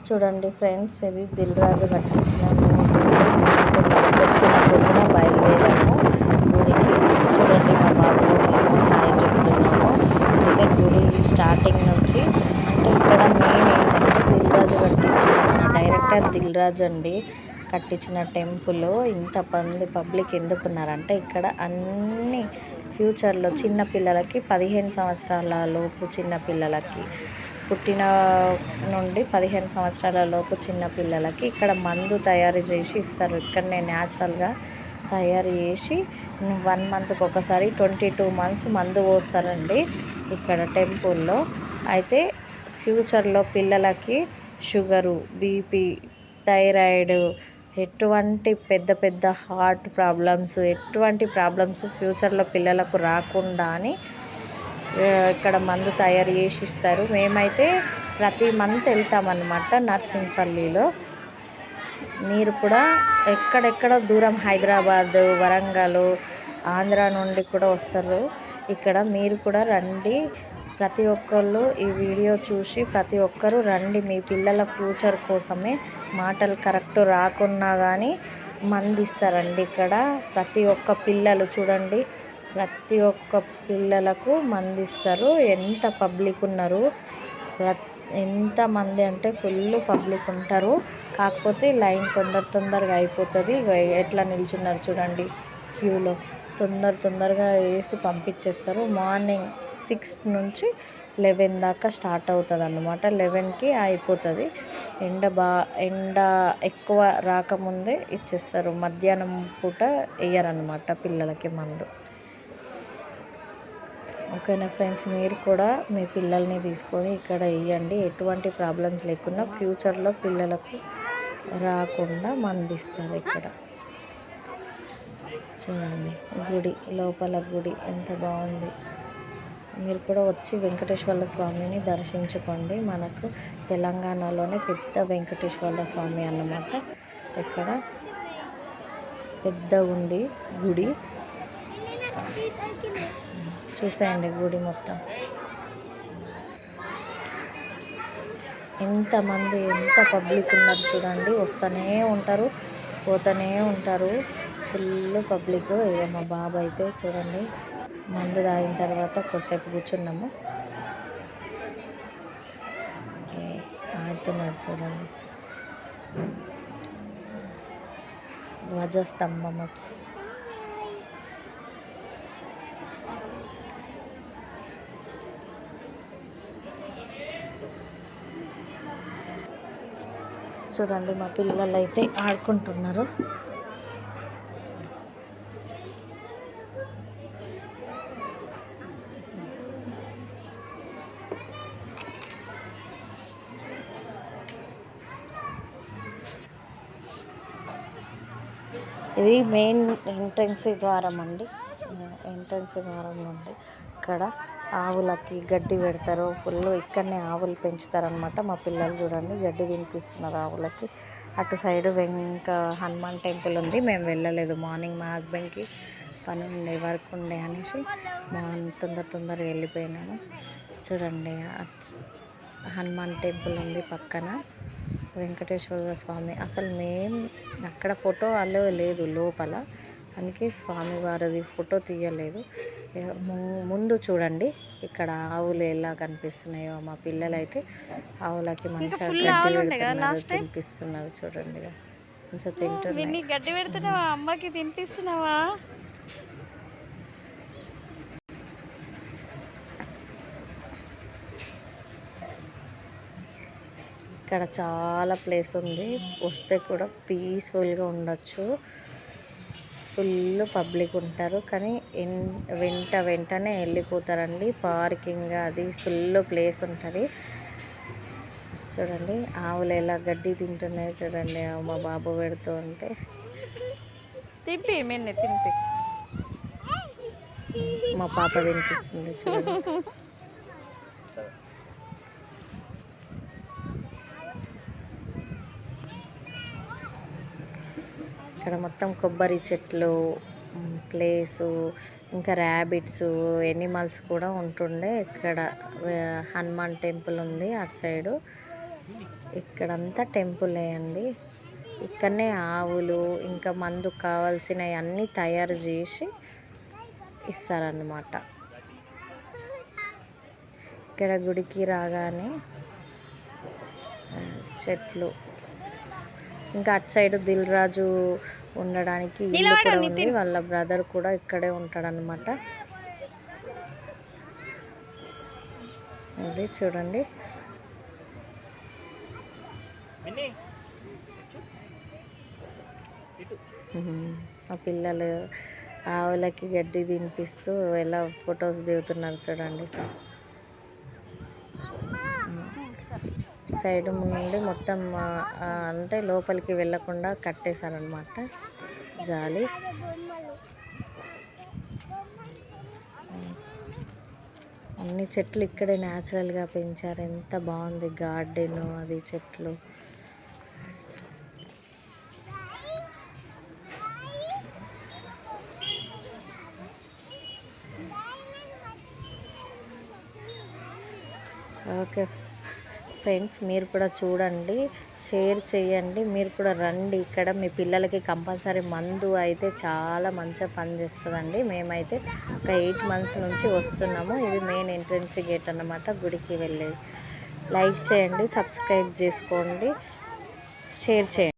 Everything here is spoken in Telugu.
చూడండి ఫ్రెండ్స్, ఇది దిల్ రాజు కట్టించిన పొద్దున బయలుదేరాము గుడికి. చూడండి మా బాబు మేము హాయ్ చెప్తున్నాము. అంటే గుడి స్టార్టింగ్ నుంచి, అంటే ఇక్కడ మెయిన్ ఏంటంటే దిల్ రాజు కట్టించిన డైరెక్టర్ దిల్ రాజు అండి కట్టించిన టెంపుల్. ఇంత పబ్లిక్ ఎందుకున్నారంటే ఇక్కడ అన్ని ఫ్యూచర్లో చిన్నపిల్లలకి 15 సంవత్సరాల లోపు చిన్నపిల్లలకి, పుట్టిన నుండి 15 సంవత్సరాల లోపు చిన్నపిల్లలకి ఇక్కడ మందు తయారు చేసి ఇస్తారు. ఇక్కడనే న్యాచురల్గా తయారు చేసి 1 మంత్కి ఒకసారి 22 మంత్స్ మందు పోస్తారండి ఇక్కడ టెంపుల్లో. అయితే ఫ్యూచర్లో పిల్లలకి షుగరు, బీపీ, థైరాయిడ్, ఎటువంటి పెద్ద హార్ట్ ప్రాబ్లమ్స్, ఎటువంటి ప్రాబ్లమ్స్ ఫ్యూచర్లో పిల్లలకు రాకుండా అని ఇక్కడ మందు తయారు చేసి ఇస్తారు. మేమైతే ప్రతి మంత్ వెళ్తామన్నమాట నర్సింగ్పల్లిలో. మీరు కూడా ఎక్కడెక్కడ దూరం హైదరాబాద్, వరంగల్, ఆంధ్ర నుండి కూడా వస్తారు ఇక్కడ. మీరు కూడా రండి, ప్రతి ఒక్కళ్ళు ఈ వీడియో చూసి ప్రతి ఒక్కరూ రండి. మీ పిల్లల ఫ్యూచర్ కోసమే, మాటలు కరెక్ట్ రాకున్నా కానీ మంది ఇస్తారండి ఇక్కడ. ప్రతి ఒక్క పిల్లలు చూడండి, ప్రతి ఒక్క పిల్లలకు మంది ఇస్తారు. ఎంత పబ్లిక్ ఉన్నారు, ఎంతమంది అంటే ఫుల్ పబ్లిక్ ఉంటారు. కాకపోతే లైన్ తొందరగా అయిపోతుంది. ఎట్లా నిల్చున్నారు చూడండి క్యూలో. తొందరగా వేసి పంపించేస్తారు. మార్నింగ్ 6 నుంచి 11 దాకా స్టార్ట్ అవుతుంది అన్నమాట. 11కి అయిపోతుంది. ఎండ ఎక్కువ రాకముందే ఇచ్చేస్తారు. మధ్యాహ్నం పూట వేయరన్నమాట పిల్లలకి మందు. ఓకేనా ఫ్రెండ్స్, మీరు కూడా మీ పిల్లల్ని తీసుకొని ఇక్కడ వేయండి. ఎటువంటి ప్రాబ్లమ్స్ లేకుండా ఫ్యూచర్లో పిల్లలకు రాకుండా మందిస్తారు ఇక్కడ. చూడండి గుడి లోపల, గుడి ఎంత బాగుంది. మీరు కూడా వచ్చి వెంకటేశ్వర స్వామిని దర్శించుకోండి. మనకు తెలంగాణలోనే పెద్ద వెంకటేశ్వర స్వామి అన్నమాట. ఇక్కడ పెద్ద ఉంది గుడి. చూసేయండి గుడి మొత్తం ఎంతమంది, ఎంత పబ్లిక్ ఉన్నారు చూడండి. వస్తూనే ఉంటారు, పోతూనే ఉంటారు. Full public. ఇక మా బాబు అయితే చూడండి మందు తాగిన తర్వాత కొద్దిసేపు కూర్చున్నాము. ఆడుతున్నాడు చూడండి. ధ్వజస్తంభము చూడండి, మా పిల్లలు అయితే ఆడుకుంటున్నారు. ఇది మెయిన్ ఎంట్రన్స్ ద్వారం అండి. ఎంట్రన్స్ ద్వారం నుండి ఇక్కడ ఆవులకి గడ్డి పెడతారు. ఫుల్ ఇక్కడనే ఆవులు పెంచుతారనమాట. మా పిల్లలు చూడండి గడ్డి తినిపిస్తున్నారు ఆవులకి. అటు సైడ్ వెంక హనుమాన్ టెంపుల్ ఉంది. మేము వెళ్ళలేదు. మార్నింగ్ మా హస్బెండ్కి పని ఉండే, వర్క్ ఉండే అనేసి తొందరగా వెళ్ళిపోయినాము. చూడండి హనుమాన్ టెంపుల్ ఉంది పక్కన. వెంకటేశ్వర స్వామి అసలు మేము అక్కడ ఫోటో అలో లేదు లోపల, అందుకే స్వామివారిది ఫోటో తీయలేదు. ముందు చూడండి ఇక్కడ ఆవులు ఎలా కనిపిస్తున్నాయో. మా పిల్లలు అయితే ఆవులకి మంచిగా గడ్డి పెడుతున్నారు, తినిపిస్తున్నారు. చూడండి మంచిగా తింటున్నారు. గడ్డి పెడుతున్నావా అమ్మకి, తినిపిస్తున్నావా? ఇక్కడ చాలా ప్లేస్ ఉంది, వస్తే కూడా పీస్ఫుల్గా ఉండొచ్చు. ఫుల్ పబ్లిక్ ఉంటారు, కానీ వెంటనే వెళ్ళిపోతారండి. పార్కింగ్ అది ఫుల్ ప్లేస్ ఉంటుంది. చూడండి ఆవులు ఎలా గడ్డి తింటున్నాయి చూడండి. మా బాబు పెడుతూ ఉంటే తింపి మా పాప తినిపిస్తుంది చూడండి. ఇక్కడ మొత్తం కొబ్బరి చెట్లు, ప్లేసు, ఇంకా ర్యాబిట్స్, ఎనిమల్స్ కూడా ఉంటుండే. ఇక్కడ హనుమాన్ టెంపుల్ ఉంది అటు సైడు. ఇక్కడంతా టెంపులే అండి. ఇక్కడనే ఆవులు ఇంకా మందుకు కావాల్సినవి అన్నీ తయారు చేసి ఇస్తారన్నమాట. ఇక్కడ గుడికి రాగానే చెట్లు, ఇంకా అటు సైడ్ దిల్ రాజు ఉండడానికి ఇల్లు కూడా ఉంది. వాళ్ళ బ్రదర్ కూడా ఇక్కడే ఉంటాడనమాట. అది చూడండి. ఆ పిల్లలు ఆవులకి గడ్డి తినిపిస్తూ ఎలా ఫొటోస్ దిగుతున్నారు చూడండి. సైడ్ నుండి మొత్తం అంటే లోపలికి వెళ్ళకుండా కట్టేశారనమాట జాలి. అన్ని చెట్లు ఇక్కడే న్యాచురల్గా పెంచారు. ఎంత బాగుంది గార్డెన్, అది చెట్లు. ఓకే ఫ్రెండ్స్, మీరు కూడా చూడండి, షేర్ చేయండి, మీరు కూడా రండి. ఇక్కడ మీ పిల్లలకి కంపల్సరీ మందు అయితే చాలా మంచిగా పనిచేస్తుందండి. మేమైతే ఒక 8 months నుంచి వస్తున్నాము. ఇది మెయిన్ ఎంట్రన్స్ గేట్ అన్నమాట గుడికి వెళ్ళేది. లైక్ చేయండి, సబ్స్క్రైబ్ చేసుకోండి, షేర్ చేయండి.